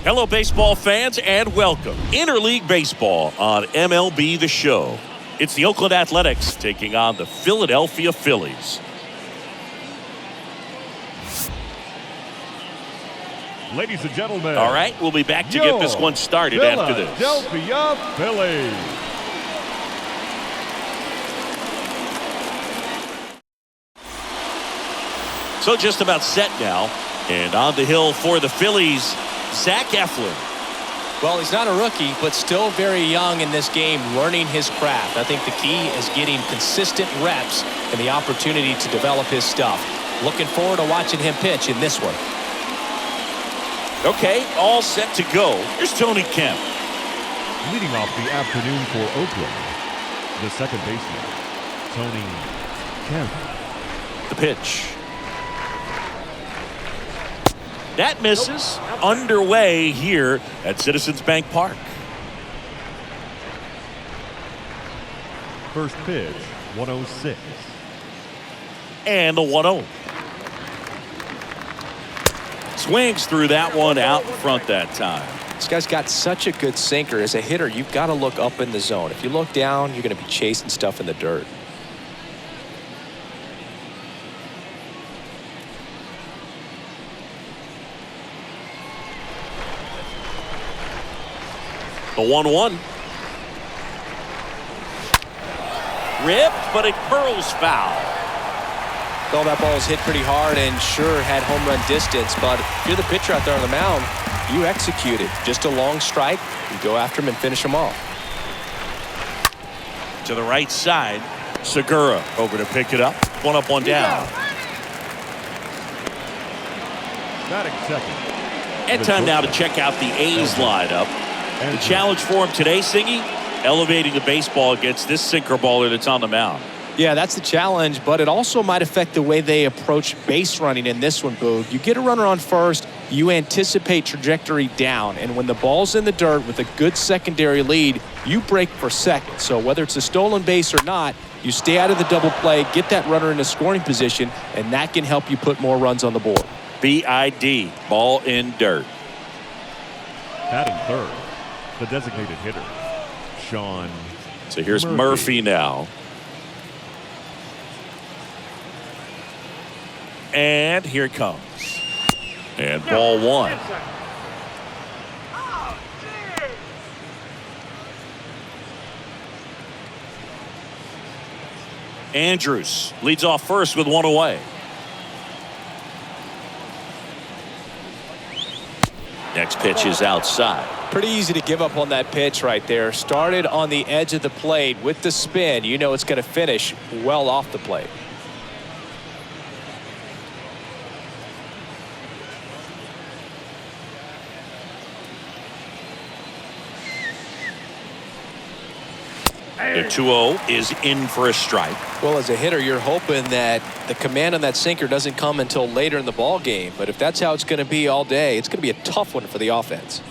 Hello, baseball fans, and welcome. Interleague Baseball on MLB The Show. It's the Oakland Athletics taking on the Philadelphia Phillies. Ladies and gentlemen. All right, we'll be back to get this one started after this. Philadelphia Phillies. So just about set now. And on the hill for the Phillies, Zach Eflin. Well, he's not a rookie, but still very young in this game, learning his craft. I think the key is getting consistent reps and the opportunity to develop his stuff. Looking forward to watching him pitch in this one. Okay, all set to go. Here's Tony Kemp. Leading off the afternoon for Oakland, the second baseman, Tony Kemp. The pitch. That misses. Underway here at Citizens Bank Park. First pitch, 106. And the 1-0. Swings through that one out front that time. This guy's got such a good sinker. As a hitter, you've got to look up in the zone. If you look down, you're going to be chasing stuff in the dirt. The 1-1. Ripped, but it curls foul. Well, that ball was hit pretty hard and sure had home run distance, but if you're the pitcher out there on the mound, you execute it. Just a long strike, you go after him and finish him off. To the right side, Segura over to pick it up. One up, one down. Batting second. And time now to check out the A's lineup. The challenge for him today, Singy, elevating the baseball against this sinker baller that's on the mound. Yeah, that's the challenge, but it also might affect the way they approach base running in this one, Boog. You get a runner on first, you anticipate trajectory down, and when the ball's in the dirt with a good secondary lead, you break for second. So whether it's a stolen base or not, you stay out of the double play, get that runner in a scoring position, and that can help you put more runs on the board. BID, ball in dirt. Batting third, the designated hitter, Sean. So here's Murphy now. And here it comes. And ball one. Andrews leads off first with one away. Next pitch is outside. Pretty easy to give up on that pitch right there. Started on the edge of the plate with the spin. You know it's going to finish well off the plate. The 2-0 is in for a strike. Well, as a hitter, you're hoping that the command on that sinker doesn't come until later in the ball game. But if that's how it's going to be all day, it's going to be a tough one for the offense.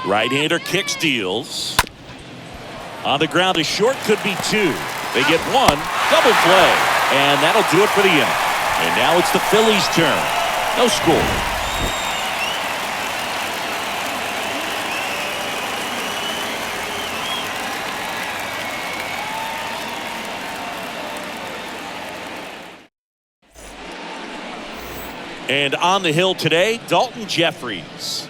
Right-hander kicks, deals. On the ground, a short could be two. They get one, double play, and that'll do it for the inning. And now it's the Phillies' turn. No score. And on the hill today, Dalton Jeffries.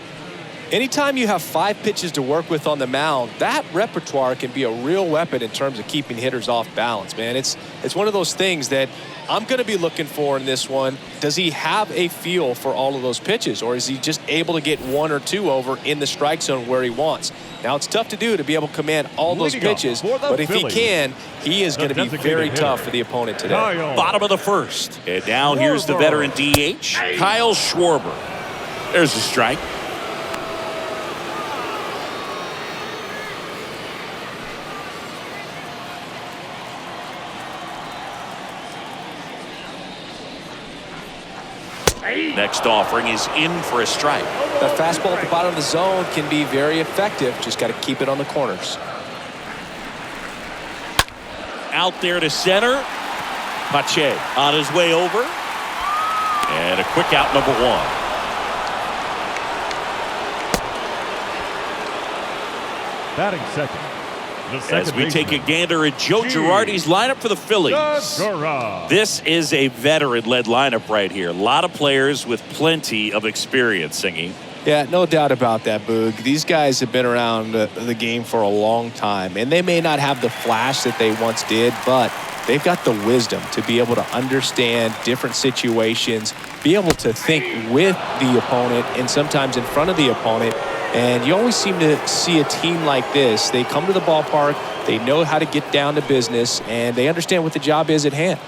Anytime you have 5 pitches to work with on the mound, that repertoire can be a real weapon in terms of keeping hitters off balance, man. It's one of those things that I'm going to be looking for in this one. Does he have a feel for all of those pitches, or is he just able to get 1 or 2 over in the strike zone where he wants? Now, it's tough to do to be able to command all those pitches, but if he can, he is going to be very tough for the opponent today. Bottom of the first. And now here's the veteran DH, Kyle Schwarber. There's a strike. Next offering is in for a strike. That fastball at the bottom of the zone can be very effective. Just got to keep it on the corners. Out there to center. Pache on his way over. And a quick out, number one. Batting second. As we take a gander at Joe Girardi's lineup for the Phillies. This is a veteran-led lineup right here. A lot of players with plenty of experience, Singy. Yeah, no doubt about that, Boog. These guys have been around the game for a long time, and they may not have the flash that they once did, but they've got the wisdom to be able to understand different situations, be able to think with the opponent and sometimes in front of the opponent. And you always seem to see a team like this. They come to the ballpark, they know how to get down to business, and they understand what the job is at hand.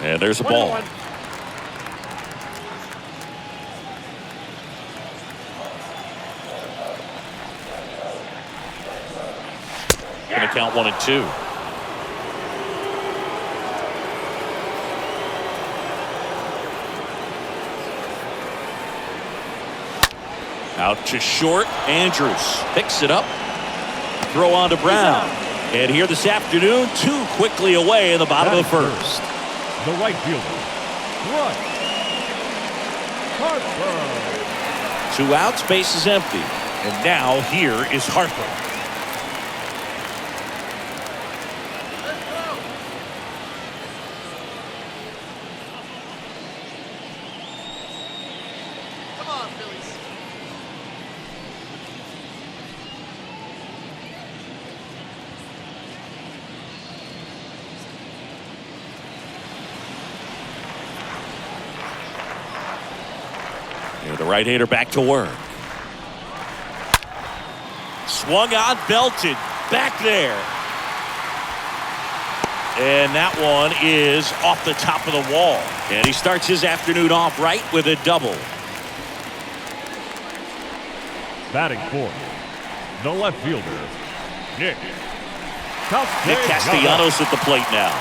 And there's a ball. Gonna count 1-2. Out to short. Andrews picks it up. Throw on to Brown. And here this afternoon, too quickly away in the bottom of the first. The right fielder, Rhys Hoskins. 2 outs, base is empty. And now here is Harper. The right-hander back to work. Swung on, belted, back there. And that one is off the top of the wall. And he starts his afternoon off right with a double. Batting fourth, the left fielder, Nick Castellanos at the plate now.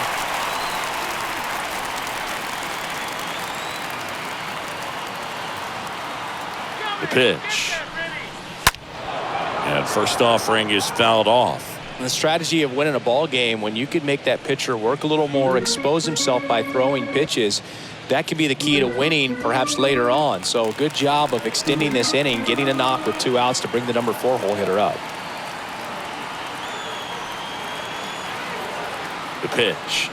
The pitch. And first offering is fouled off. The strategy of winning a ball game, when you could make that pitcher work a little more, expose himself by throwing pitches, that could be the key to winning perhaps later on. So good job of extending this inning, getting a knock with 2 outs to bring the number 4 hole hitter up. The pitch.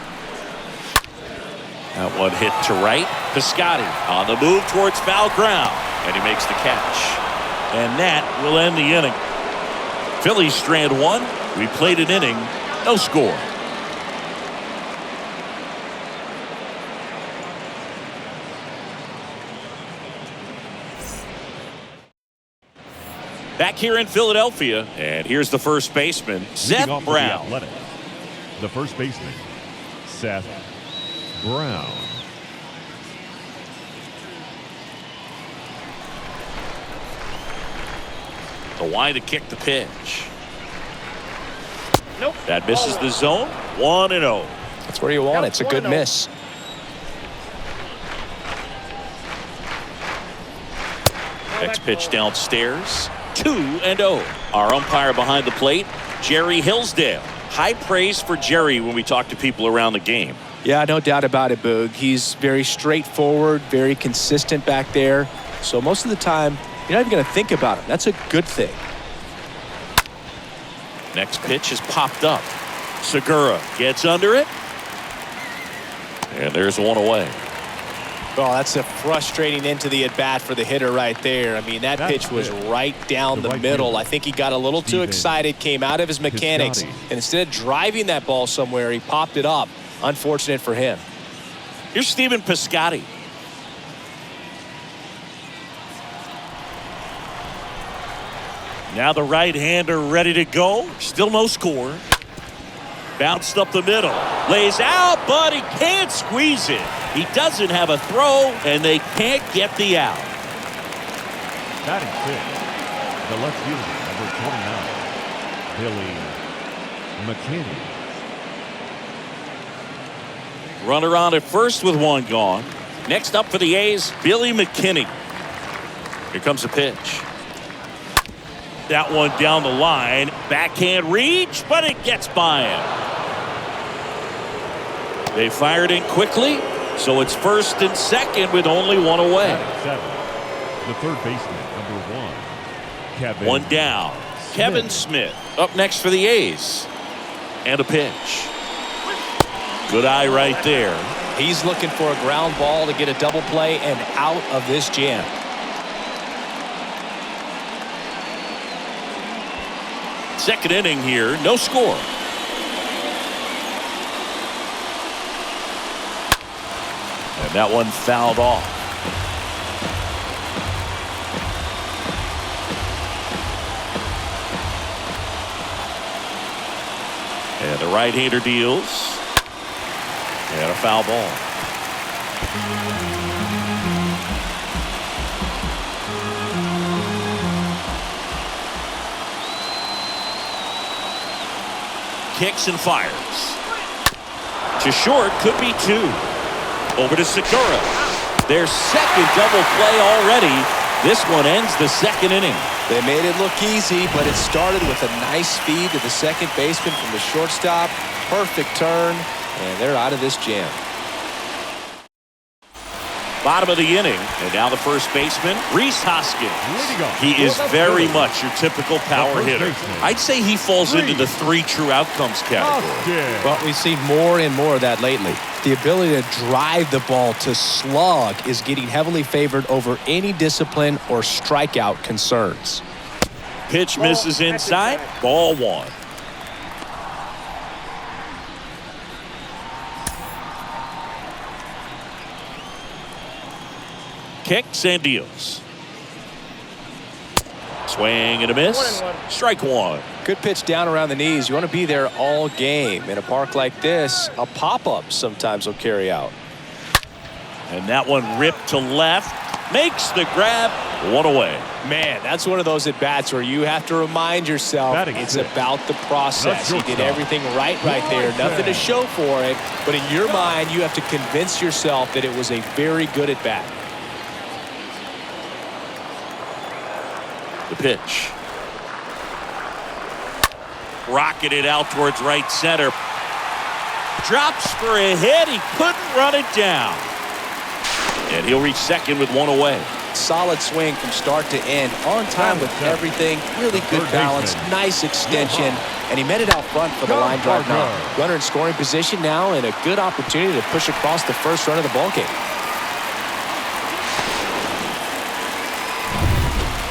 That one hit to right. Piscotty on the move towards foul ground. And he makes the catch. And that will end the inning. Phillies strand 1. We played an inning. No score. Back here in Philadelphia. And here's the first baseman, Seth Brown. The first baseman, Seth Brown. The wide to kick the pitch. Nope. That misses the zone. 1-0. That's where you want it. It's a good miss. Next pitch downstairs. 2-0. Our umpire behind the plate, Jerry Hillsdale. High praise for Jerry when we talk to people around the game. Yeah, no doubt about it, Boog. He's very straightforward, very consistent back there. So most of the time, you're not even going to think about it. That's a good thing. Next pitch is popped up. Segura gets under it. And there's one away. Oh, that's a frustrating end to the at-bat for the hitter right there. I mean, that pitch was right down the middle. I think he got a little too excited, came out of his mechanics, and instead of driving that ball somewhere, he popped it up. Unfortunate for him. Here's Stephen Piscotty. Now the right-hander ready to go. Still no score. Bounced up the middle. Lays out, but he can't squeeze it. He doesn't have a throw, and they can't get the out. Batting fifth, the left fielder, number 29, Billy McKinney. Runner on at first with one gone. Next up for the A's, Billy McKinney. Here comes the pitch. That one down the line. Backhand reach, but it gets by him. They fired in quickly, so it's first and second with only one away. The third baseman, number 1, Kevin. One down. Kevin Smith up next for the A's. And a pitch. Good eye right there. He's looking for a ground ball to get a double play and out of this jam. Second inning here, no score. And that one fouled off. And the right-hander deals. And a foul ball. Kicks and fires. To short, could be 2. Over to Segura. Their second double play already. This one ends the second inning. They made it look easy, but it started with a nice feed to the second baseman from the shortstop. Perfect turn, and they're out of this jam. Bottom of the inning, and now the first baseman, Rhys Hoskins. He is very much your typical power hitter. I'd say he falls into the 3 true outcomes category. Well, we've seen more and more of that lately. The ability to drive the ball to slug is getting heavily favored over any discipline or strikeout concerns. Pitch misses inside, ball 1. Kicks and deals. Swing and a miss. Strike 1. Good pitch down around the knees. You want to be there all game. In a park like this, a pop-up sometimes will carry out. And that one ripped to left. Makes the grab. 1 away. Man, that's one of those at-bats where you have to remind yourself it's about the process. He did everything right there. Nothing to show for it. But in your mind, you have to convince yourself that it was a very good at-bat. The pitch. Rocketed out towards right center. Drops for a hit. He couldn't run it down. And he'll reach second with 1 away. Solid swing from start to end. On time with everything. Really good balance. Nice extension. And he met it out front for the line drive knock. Runner in scoring position now and a good opportunity to push across the first run of the ballgame.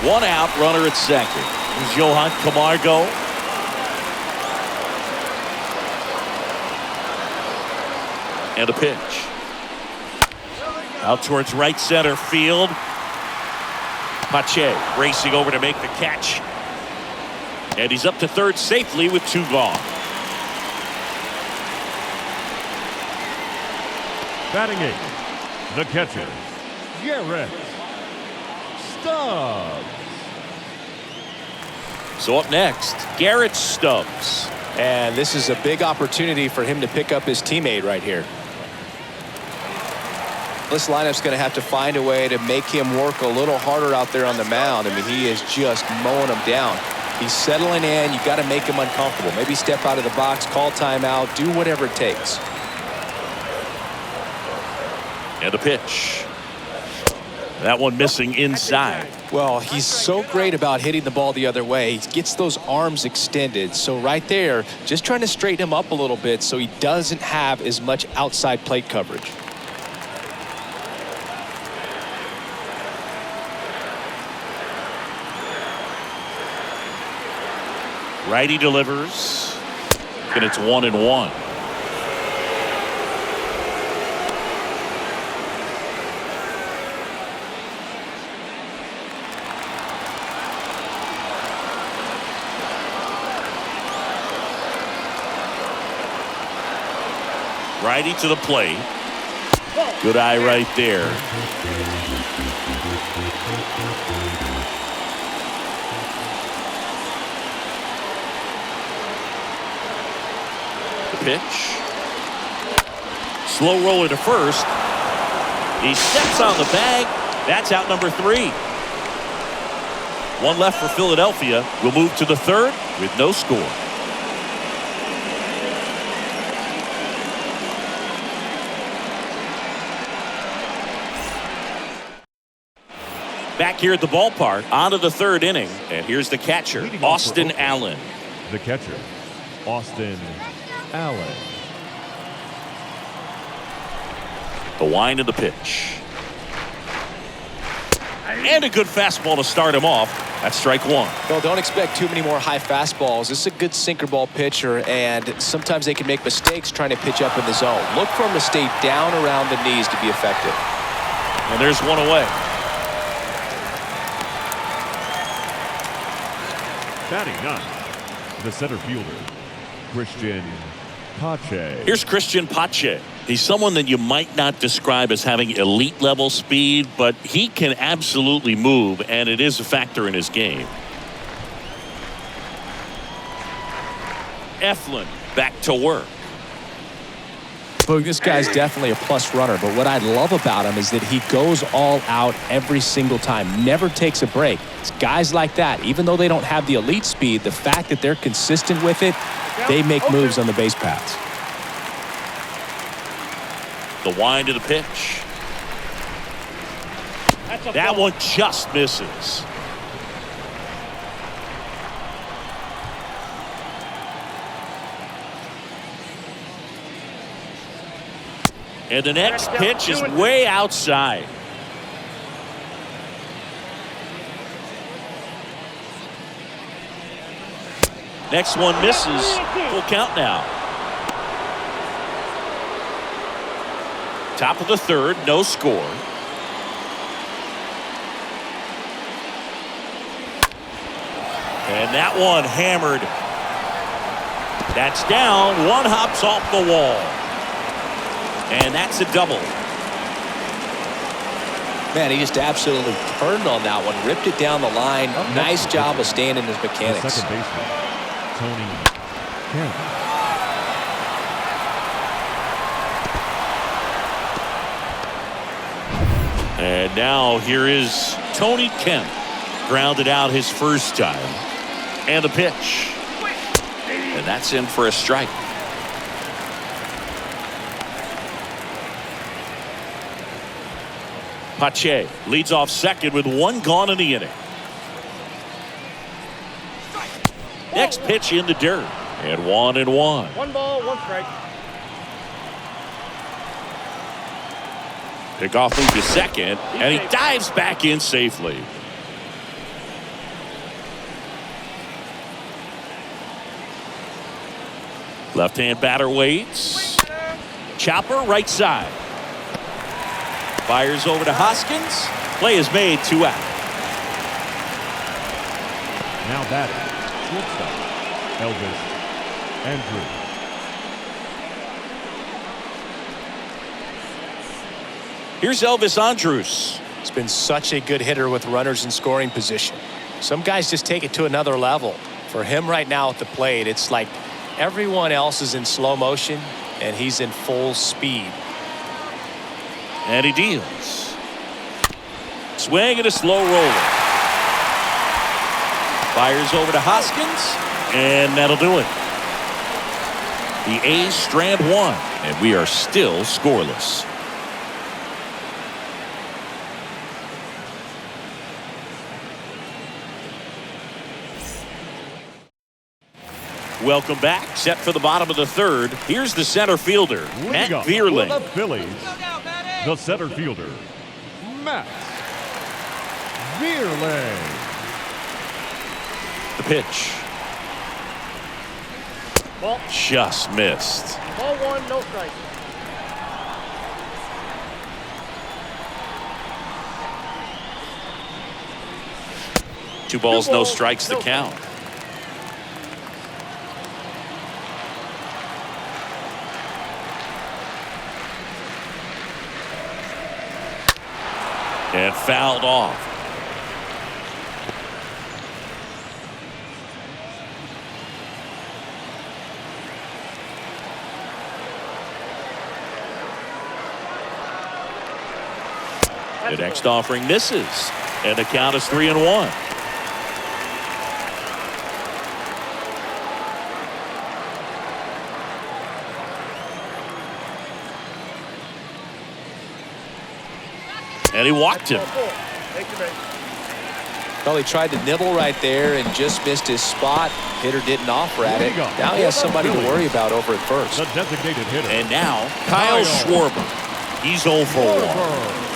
1 out, runner at second. Here's Johan Camargo. And a pitch. Out towards right center field. Pache racing over to make the catch. And he's up to third safely with 2 gone. Batting 8, the catcher, Garrett Stubbs. So up next, Garrett Stubbs. And this is a big opportunity for him to pick up his teammate right here. This lineup's going to have to find a way to make him work a little harder out there on the mound. I mean, he is just mowing them down. He's settling in. You got to make him uncomfortable. Maybe step out of the box, call timeout, do whatever it takes. And a pitch. That one missing inside. Well, he's so great about hitting the ball the other way. He gets those arms extended. So right there, just trying to straighten him up a little bit so he doesn't have as much outside plate coverage. Righty delivers. And it's 1-1. Righty to the plate. Good eye right there. The pitch. Slow roller to first. He steps on the bag. That's out number 3. One left for Philadelphia. We'll move to the third with no score. Back here at the ballpark, on to the third inning. And here's the catcher, Austin Allen. The catcher, Austin Allen. The wind of the pitch. And a good fastball to start him off. That's strike 1. Well, don't expect too many more high fastballs. This is a good sinker ball pitcher, and sometimes they can make mistakes trying to pitch up in the zone. Look for him to stay down around the knees to be effective. And there's one away. Batting 9, the center fielder, Christian Pache. Here's Christian Pache. He's someone that you might not describe as having elite level speed, but he can absolutely move, and it is a factor in his game. Eflin back to work. Look, this guy's definitely a plus runner, but what I love about him is that he goes all out every single time, never takes a break. It's guys like that, even though they don't have the elite speed, the fact that they're consistent with it, they make moves on the base paths. The wind of the pitch. That one just misses. And the next pitch is way outside. Next one misses. Full count now. Top of the third, no score. And that one hammered. That's down. One hops off the wall. And that's a double. Man, he just absolutely turned on that one, ripped it down the line. Nice job of staying in his mechanics. The second baseman, Tony Kemp. And now here is Tony Kemp. Grounded out his first time. And the pitch. And that's in for a strike. Pache leads off second with one gone in the inning. Next pitch in the dirt. And 1-1. 1 ball, 1 strike. Pickoff move to second, and he dives back in safely. Left-hand batter waits. Chopper right side. Fires over to Hoskins. Play is made, 2 out. Now batting, shortstop, Elvis Andrews. Here's Elvis Andrews. He's been such a good hitter with runners in scoring position. Some guys just take it to another level. For him right now at the plate, it's like everyone else is in slow motion, and he's in full speed. And he deals. Swing and a slow roller. Fires over to Hoskins, and that'll do it. The A's strand 1, and we are still scoreless. Welcome back. Set for the bottom of the third. Here's the center fielder, Matt Vierling. For the Phillies, the center fielder, Matt Vierling. The pitch. Ball. Just missed. Ball 1, no strike. Two balls, no strikes, the count. And fouled off. The next offering misses, and the count is 3-1. And he walked him. Well, he tried to nibble right there and just missed his spot. Hitter didn't offer at it. Now he has somebody to worry about over at first. The designated hitter. And now Kyle Schwarber. He's 0 for 1.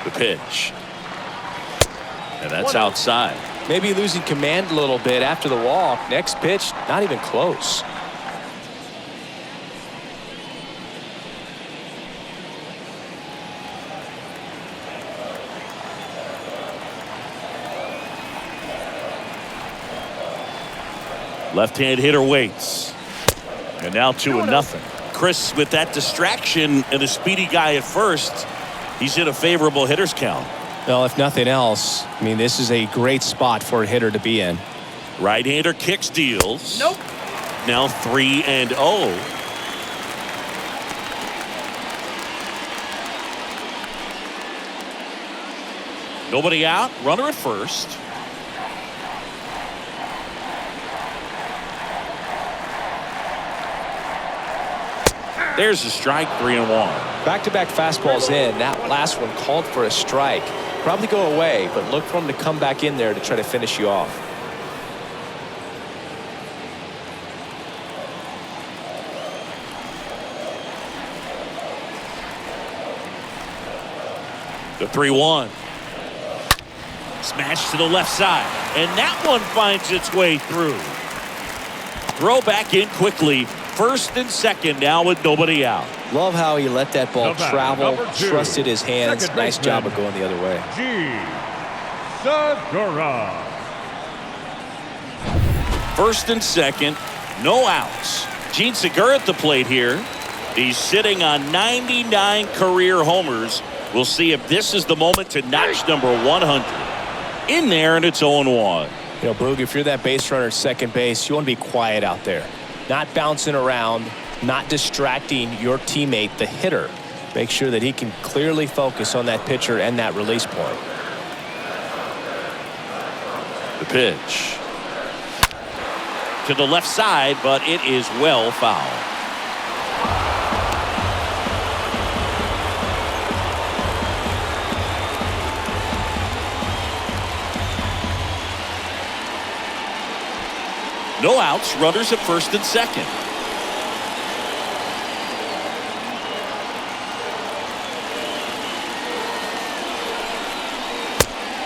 The pitch. And that's outside. Maybe losing command a little bit after the walk. Next pitch, not even close. Left-hand hitter waits. And now 2-0. Chris, with that distraction and a speedy guy at first, he's in a favorable hitter's count. Well, if nothing else, I mean, this is a great spot for a hitter to be in. Right-hander kicks, deals. Nope. Now 3-0. Nobody out. Runner at first. There's a strike, 3-1. Back-to-back fastballs in. That last one called for a strike. Probably go away, but look for him to come back in there to try to finish you off. The 3-1. Smash to the left side. And that one finds its way through. Throw back in quickly. First and second now with nobody out. Love how he let that ball travel, number 2, trusted his hands. second Nice job baseman, of going the other way. Segura. First and second, no outs. Gene Segura at the plate here. He's sitting on 99 career homers. We'll see if this is the moment to notch number 100. In there, and it's 0-1. You know, Boog, if you're that base runner at second base, you want to be quiet out there. Not bouncing around, not distracting your teammate, the hitter. Make sure that he can clearly focus on that pitcher and that release point. The pitch. To the left side, but it is well fouled. No outs, runners at first and second.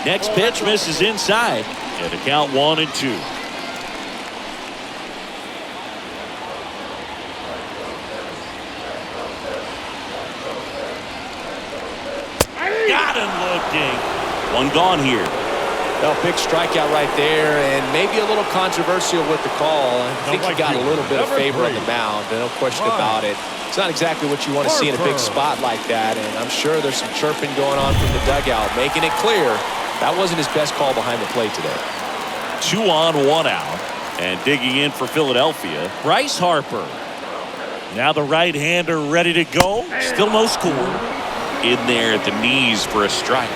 Next pitch misses inside, and the count 1-2. Got him looking. One gone here. Well, big strikeout right there, and maybe a little controversial with the call. I think he got a little bit of favor on the mound, no question about it. It's not exactly what you want to see in a big spot like that, and I'm sure there's some chirping going on from the dugout, making it clear that wasn't his best call behind the plate today. 2 on, 1 out, and digging in for Philadelphia, Bryce Harper. Now the right-hander ready to go. Still no score. In there at the knees for a strike.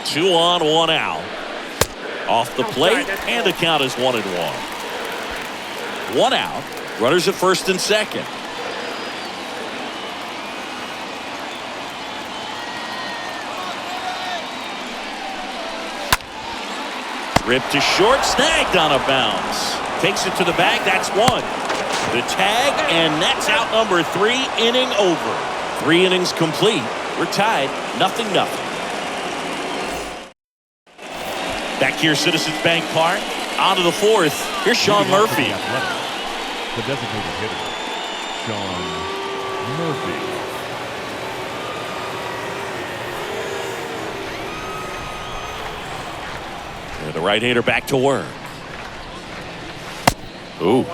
Two on, 1 out. Off the plate, and the count is 1-1. 1 out. Runners at first and second. Ripped to short, snagged on a bounce. Takes it to the bag, that's 1. The tag, and that's out number 3, inning over. 3 innings complete. We're tied, 0-0. Back here, Citizens Bank Park. On to the 4th. Here's Sean Murphy. The designated hitter, Sean Murphy. The right-hander back to work. Ooh.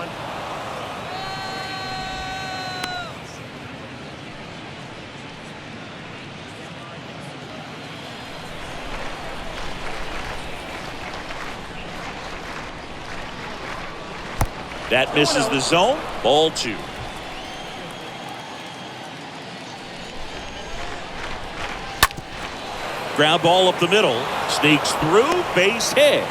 That misses the zone. Ball 2. Ground ball up the middle. Sneaks through. Base hit.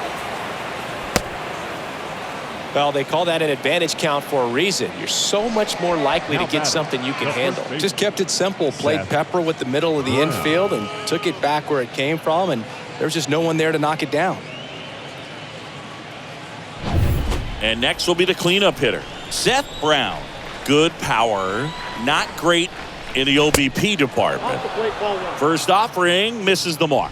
Well, they call that an advantage count for a reason. You're so much more likely to get something you can handle. Just kept it simple. Played pepper with the middle of the infield and took it back where it came from, and there was just no one there to knock it down. And next will be the cleanup hitter, Seth Brown. Good power, not great in the OBP department. First offering misses the mark.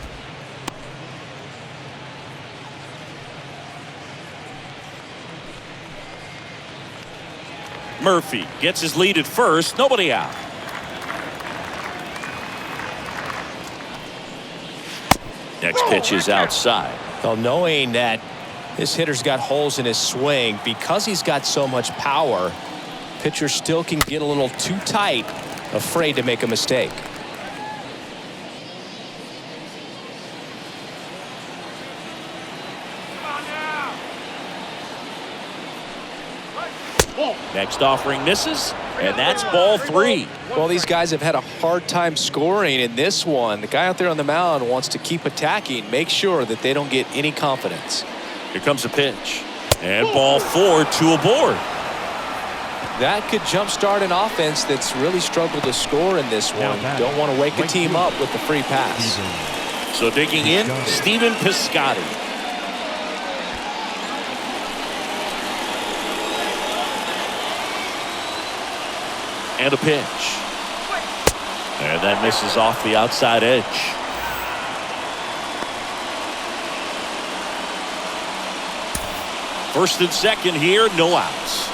Murphy gets his lead at first. Nobody out. Next pitch is outside. Well, knowing that this hitter's got holes in his swing, because he's got so much power, pitcher still can get a little too tight, afraid to make a mistake. Next offering misses, and that's ball 3. Well, these guys have had a hard time scoring in this one. The guy out there on the mound wants to keep attacking, make sure that they don't get any confidence. Here comes a pitch, and ball 4, 2 aboard. That could jumpstart an offense that's really struggled to score in this one. Don't want to wake a team up with the free pass. So digging in, Stephen Piscotty. And a pitch. And that misses off the outside edge. First and second here, no outs.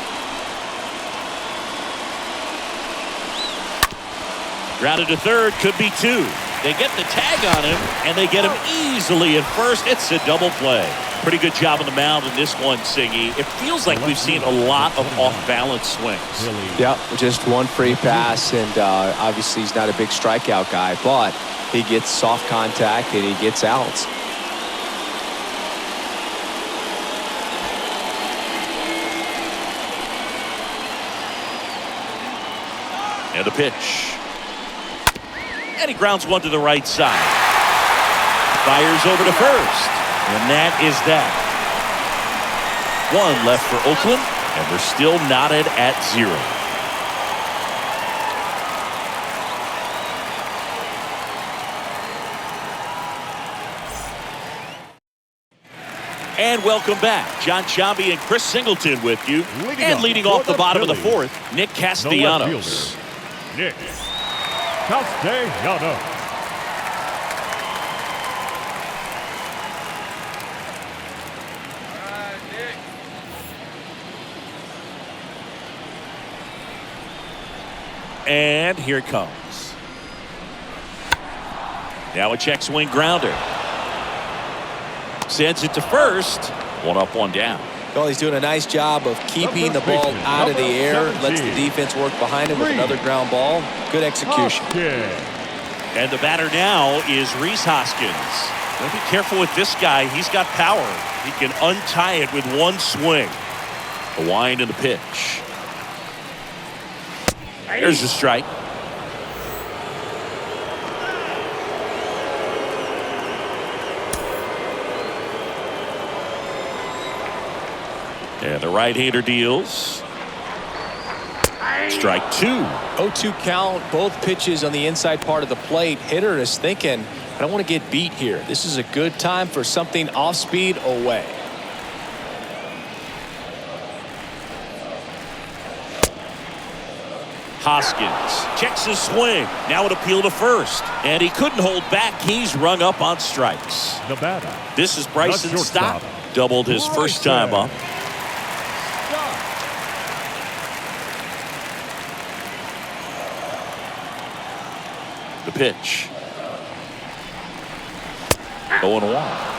Grounded to third, could be 2. They get the tag on him, and they get him easily at first. It's a double play. Pretty good job on the mound in this one, Siggy. It feels like we've seen a lot of off-balance swings. Yeah, just one free pass, and obviously he's not a big strikeout guy, but he gets soft contact and he gets outs. And a pitch. And he grounds one to the right side. Fires over to first. And that is that. 1 left for Oakland, and we're still knotted at 0. And welcome back. John Sciambi and Chris Singleton with you. And leading off the bottom of the 4th, Nick Castellanos. Nick Castellanos. And here it comes. Now a check swing grounder. Sends it to first. 1 up, 1 down. Well, he's doing a nice job of keeping the ball out of the air. Lets the defense work behind him with another ground ball. Good execution. And the batter now is Rhys Hoskins. Gotta be careful with this guy. He's got power. He can untie it with 1 swing. The wind and the pitch. There's a strike. And the right-hander deals. Strike 2. 0-2 count, both pitches on the inside part of the plate. Hitter is thinking, I don't want to get beat here. This is a good time for something off speed away. Hoskins checks his swing. Now an appeal to first. And he couldn't hold back. He's rung up on strikes. Nevada. This is Bryson Stott. Doubled his first time up. The pitch. 0-1.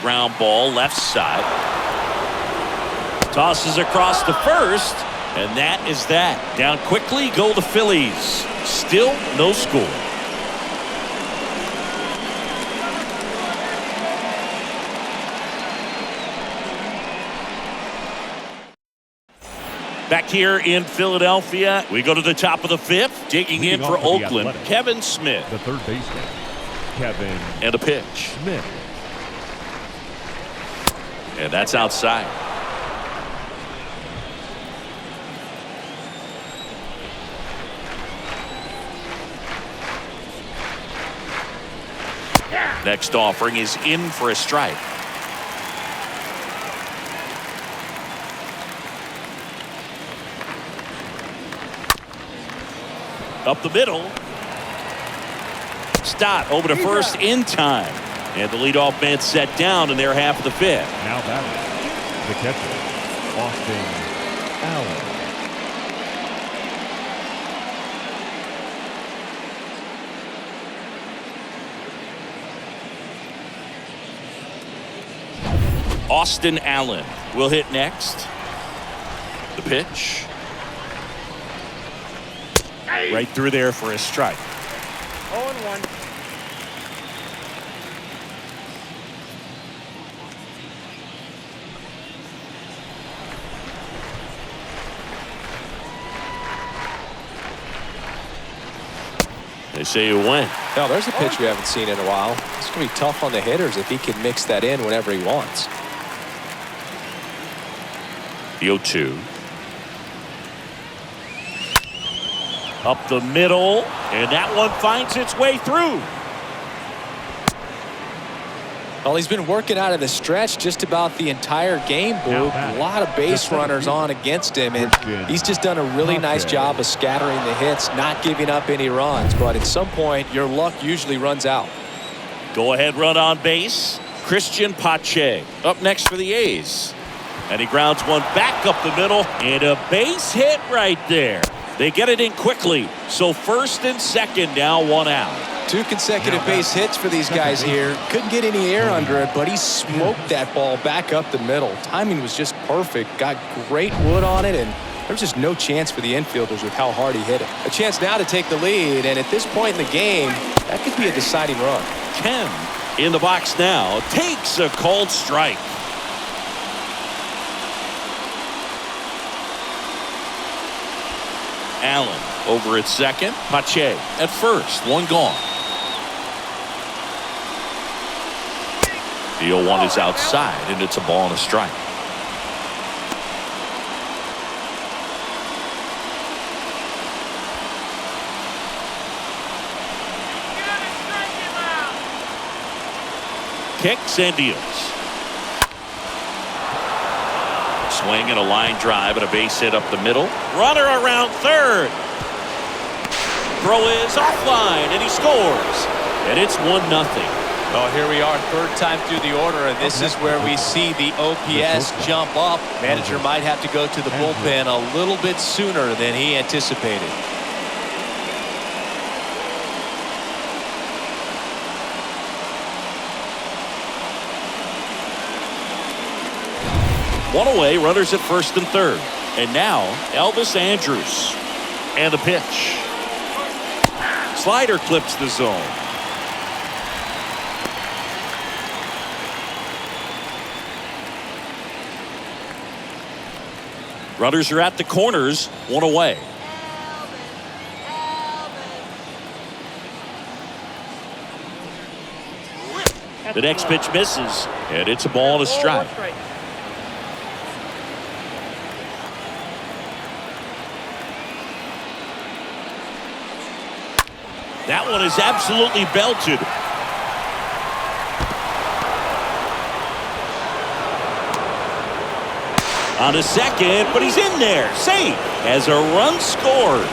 ground ball left side. Tosses across the first, and that is that. Down quickly go the Phillies. Still no score. Back here in Philadelphia, we go to the top of the fifth. Digging in for Oakland, Kevin Smith. The third baseman, Kevin. And a pitch. Smith. And that's outside. Next offering is in for a strike. Up the middle. Stott over to first in time. And the leadoff man set down in their half of the fifth. Now batting, the catcher, Austin Allen. Austin Allen will hit next. The pitch. Right through there for a strike. 0-1. They say you win. Now, there's a pitch we haven't seen in a while. It's going to be tough on the hitters if he can mix that in whenever he wants. The 0-2. Up the middle, and that one finds its way through. Well, he's been working out of the stretch just about the entire game, Boog. A lot of base runners on against him, and he's just done a really nice job of scattering the hits, not giving up any runs. But at some point, your luck usually runs out. Go ahead run on base. Christian Pache up next for the A's. And he grounds one back up the middle, and a base hit right there. They get it in quickly. So first and second now, one out. 2 consecutive base hits for these guys here. Couldn't get any air under it, but he smoked that ball back up the middle. Timing was just perfect. Got great wood on it, and there was just no chance for the infielders with how hard he hit it. A chance now to take the lead, and at this point in the game, that could be a deciding run. Kemp in the box now. Takes a called strike. Allen over at second. Pache at first. One gone. The 0-1 is outside, and it's a ball and a strike. Kicks and deals. Swing and a line drive and a base hit up the middle. Runner around third. Throw is offline, and he scores. And it's 1-0. Well, here we are, third time through the order, and this is where we see the OPS jump up. Manager might have to go to the bullpen a little bit sooner than he anticipated. One away, runners at first and third. And now, Elvis Andrus. And the pitch. Slider clips the zone. Runners are at the corners, one away. The next pitch misses, and it's a ball and a strike. That one is absolutely belted. On a second, but he's in there. Safe as a run scores.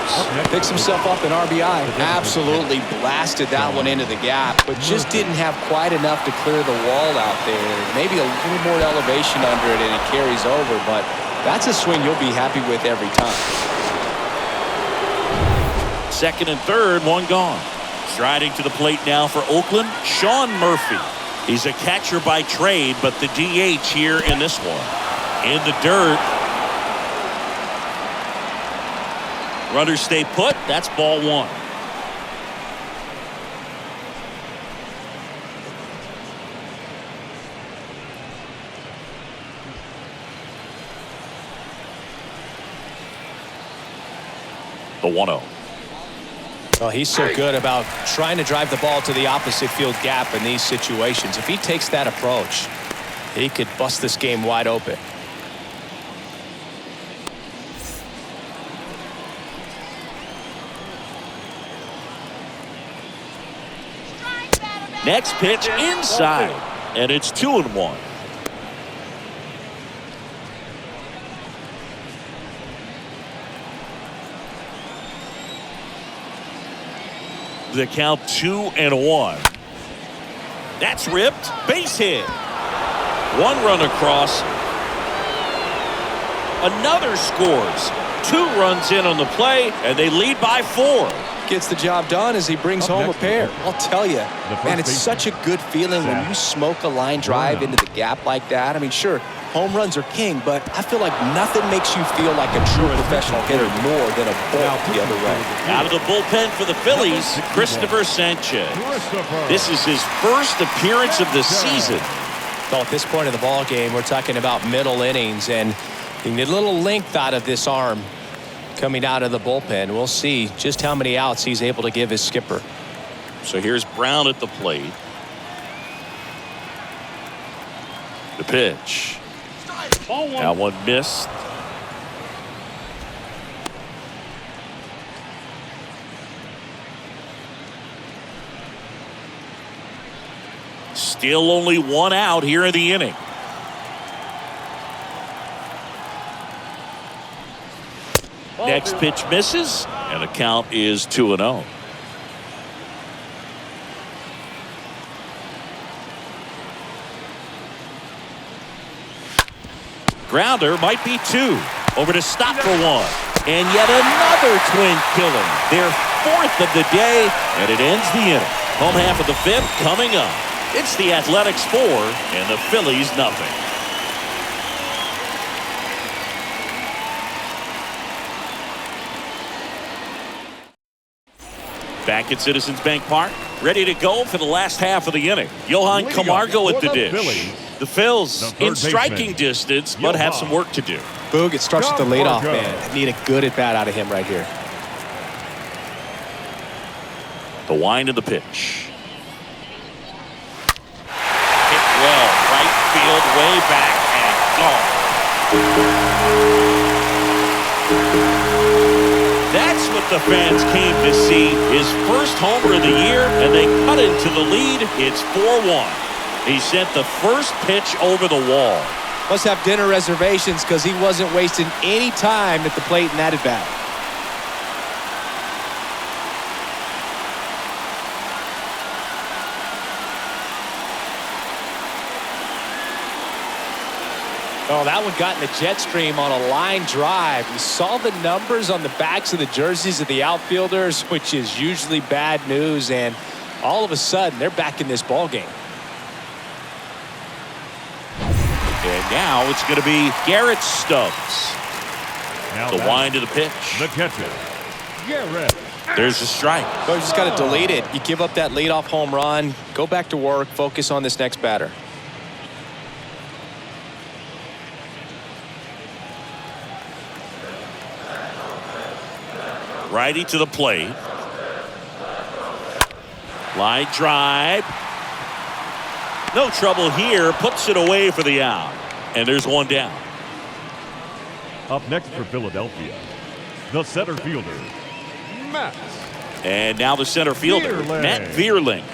Picks himself up an RBI. Absolutely blasted that one into the gap, but just didn't have quite enough to clear the wall out there. Maybe a little more elevation under it and it carries over, but that's a swing you'll be happy with every time. Second and third, one gone. Striding to the plate now for Oakland, Sean Murphy. He's a catcher by trade, but the DH here in this one. In the dirt. Runners stay put. That's ball one. The 1-0. Well, he's so good about trying to drive the ball to the opposite field gap in these situations. If he takes that approach, he could bust this game wide open. Next pitch inside, and it's 2-1. The count 2-1. That's ripped. Base hit. One run across. Another scores. 2 runs in on the play, and they lead by 4. Gets the job done as he brings home a pair. I'll tell you, man, it's such a good feeling when you smoke a line drive into the gap like that. I mean, sure, home runs are king, but I feel like nothing makes you feel like a true professional hitter more than a ball the other way. Out of the bullpen for the Phillies, Christopher Sanchez. This is his first appearance of the season. Well, at this point in the ball game, we're talking about middle innings, and you need a little length out of this arm coming out of the bullpen. We'll see just how many outs he's able to give his skipper. So here's Brown at the plate. The pitch. That one missed. Still only 1 out here in the inning. Next pitch misses, and the count is 2-0. Grounder might be 2. Over to stop for 1. And yet another twin killer. Their 4th of the day, and it ends the inning. Home half of the 5th coming up. It's the Athletics 4 and the Phillies nothing. Back at Citizens Bank Park, ready to go for the last half of the inning. Johan Camargo at the dish. The Phils in striking distance, but have some work to do. Boog, it starts with the leadoff man. Need a good at bat out of him right here. The wind of the pitch. Hit well, right field, way back, and gone. That's what the fans came to see. His first homer of the year, and they cut into the lead. It's 4-1. He sent the first pitch over the wall. Must have dinner reservations because he wasn't wasting any time at the plate in that at bat. Oh, that one got in the jet stream on a line drive. We saw the numbers on the backs of the jerseys of the outfielders, which is usually bad news, and all of a sudden they're back in this ball game. And now it's going to be Garrett Stubbs. Now The wind of the pitch. The catcher, Garrett. There's a strike. So you just got to delete it. You give up that leadoff home run, go back to work, focus on this next batter. Righty to the plate. Line drive. No trouble here. Puts it away for the out. And there's one down. Up next for Philadelphia, the center fielder, Matt. And now the center fielder, Vierling. Matt Vierling.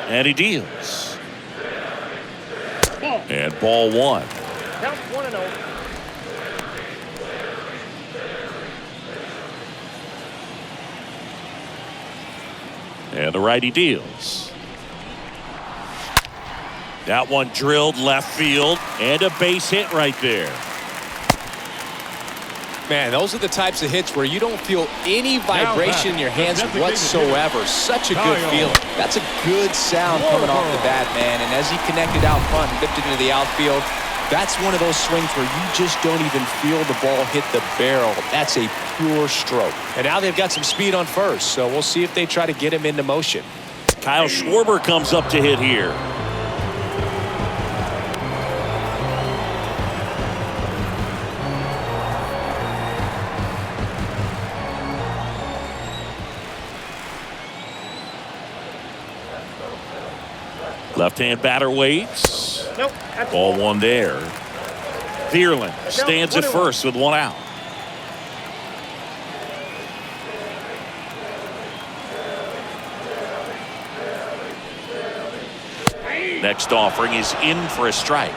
And he deals. And ball 1. Count 1-0. And the righty deals. That one drilled left field, and a base hit right there. Man, those are the types of hits where you don't feel any vibration in your hands whatsoever. Such a good feeling. That's a good sound coming off the bat, man. And as he connected out front and dipped it into the outfield, that's one of those swings where you just don't even feel the ball hit the barrel. That's a pure stroke. And now they've got some speed on first, so we'll see if they try to get him into motion. Kyle Schwarber comes up to hit here. Left-hand batter waits. Nope. Ball one there. Thierlin stands at first with one out. Next offering is in for a strike.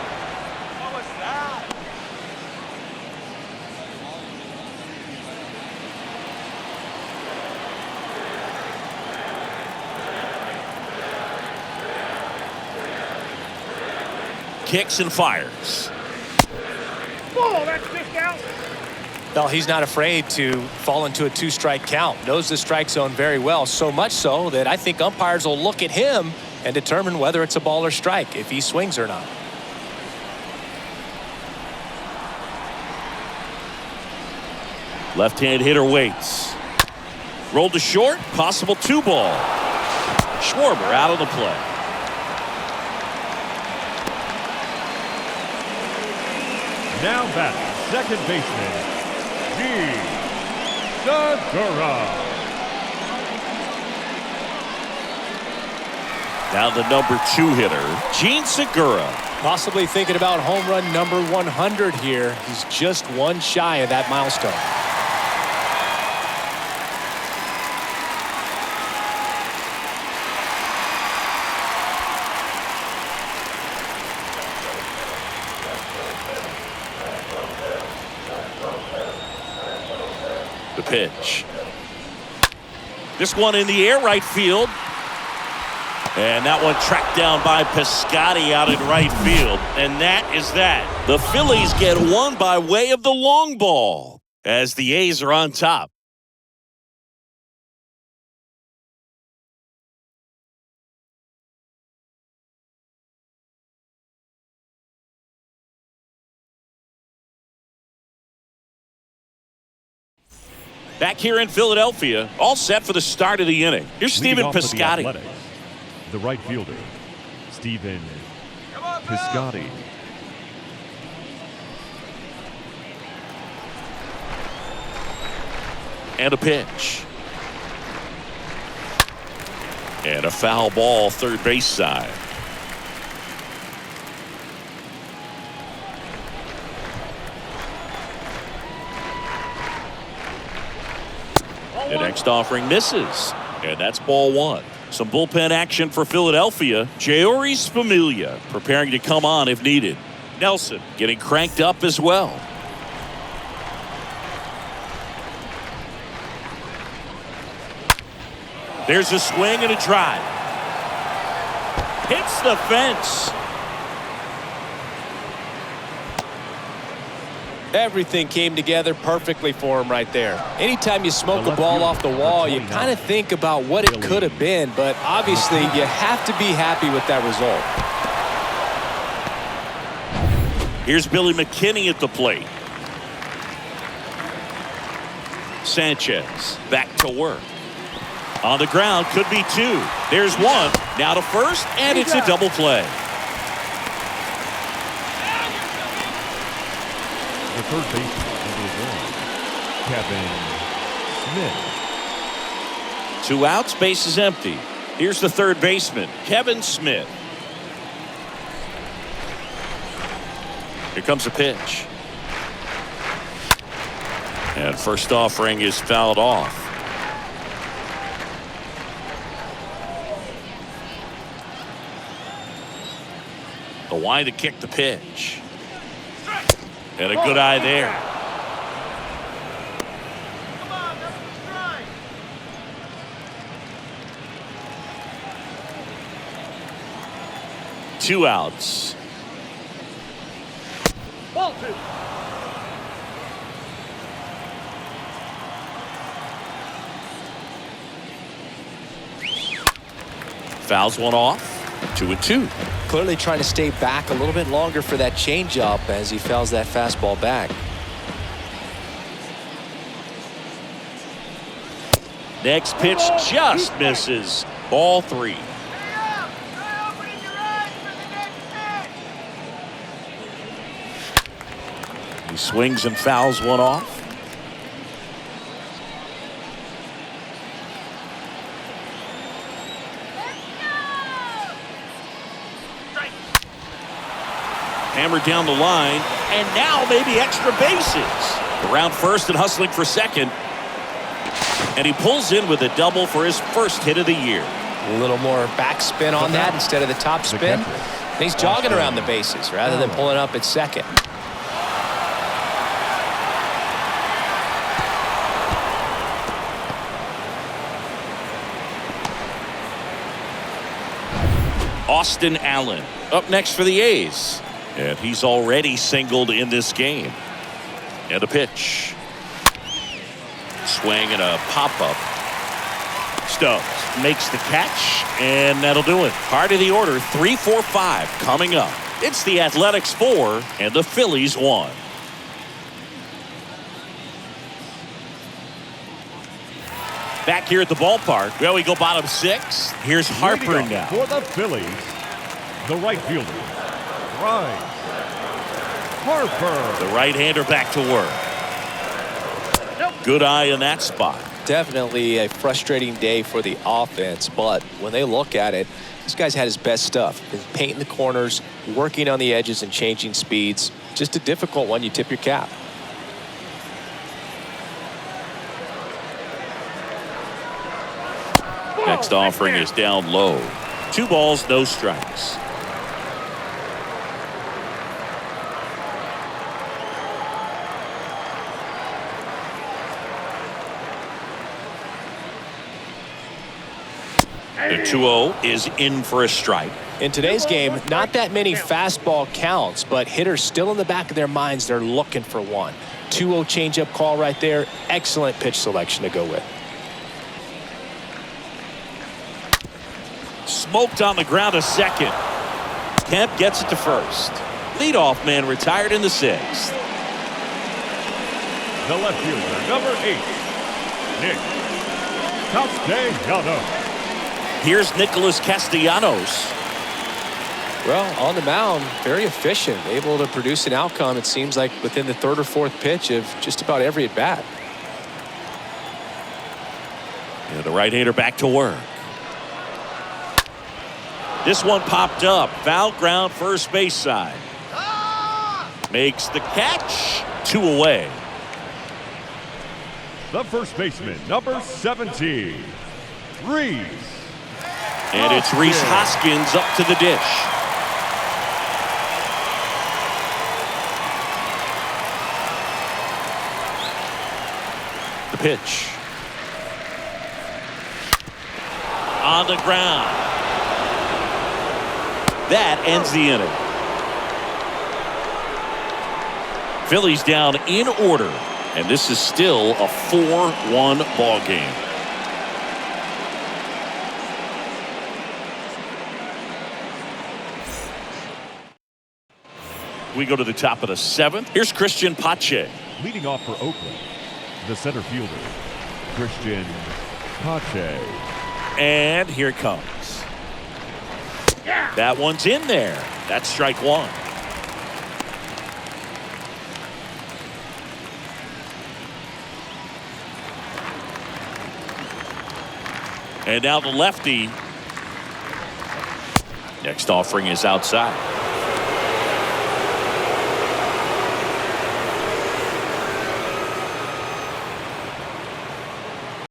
Kicks and fires. Oh, that's just out. Well, he's not afraid to fall into a two-strike count. Knows the strike zone very well, so much so that I think umpires will look at him and determine whether it's a ball or strike, if he swings or not. Left-hand hitter waits. Rolled to short, possible 2-ball. Schwarber out of the play. Now batting, second baseman, Rhys Hoskins. Now the number 2 hitter, Gene Segura. Possibly thinking about home run number 100 here. He's just one shy of that milestone. The pitch. This one in the air, right field. And that one tracked down by Piscotty out in right field. And that is that. The Phillies get one by way of the long ball as the A's are on top. Back here in Philadelphia, all set for the start of the inning. Here's Stephen Piscotty. The right fielder, Stephen Piscotty. And a pitch. And a foul ball, third base side. The next offering misses. And that's ball one. Some bullpen action for Philadelphia. Jeurys Familia preparing to come on if needed. Nelson getting cranked up as well. There's a swing and a drive. Hits the fence. Everything came together perfectly for him right there. Anytime you smoke a ball off the wall, you kind of think about what it could have been, but obviously you have to be happy with that result. Here's Billy McKinney at the plate. Sanchez back to work. On the ground, could be 2. There's 1. Now to first, and it's a double play. The third baseman, number 1, Kevin Smith. 2 outs, base is empty. Here's the third baseman, Kevin Smith. Here comes a pitch. And first offering is fouled off. The wind to kick the pitch. And a good eye there. Come on, that's a strike. 2 outs. Ball 2. fouls one off. 2-2. Clearly trying to stay back a little bit longer for that changeup as he fouls that fastball back. Next pitch just misses. Ball 3. He swings and fouls one off. Hammered down the line, and now maybe extra bases. Around first and hustling for second. And he pulls in with a double for his first hit of the year. A little more backspin on that instead of the top spin. And he's jogging around the bases rather than pulling up at second. Austin Allen up next for the A's. And he's already singled in this game. And a pitch. Swing and a pop-up. Stubbs makes the catch, and that'll do it. Part of the order, 3-4-5 coming up. It's the Athletics 4 and the Phillies 1. Back here at the ballpark. Well, we go bottom 6. Here's Harper now. For the Phillies, the right fielder, Rhys Harper. The right-hander back to work. Good eye in that spot. Definitely a frustrating day for the offense, but when they look at it, this guy's had his best stuff. Been painting the corners, working on the edges and changing speeds. Just a difficult one. You tip your cap. Next offering is down low. 2 balls, no strikes. The 2-0 is in for a strike. In today's game, not that many fastball counts, but hitters still in the back of their minds, they're looking for one. 2-0 changeup call right there. Excellent pitch selection to go with. Smoked on the ground to second. Kemp gets it to first. Leadoff man retired in the 6th. The left fielder, number 8, Nick Castellanos. Here's Nicholas Castellanos. Well, on the mound, very efficient, able to produce an outcome, it seems like, within the 3rd or 4th pitch of just about every at-bat. And the right-hander back to work. This one popped up. Foul ground, first base side. Makes the catch. 2 away. The first baseman, number 17, Rhys. And it's Rhys Hoskins up to the dish. The pitch. On the ground. That ends the inning. Phillies down in order, and this is still a 4-1 ball game. We go to the top of the 7th. Here's Christian Pache. Leading off for Oakland, the center fielder, Christian Pache. And here it comes. That one's in there. That's strike 1. And now the lefty. Next offering is outside.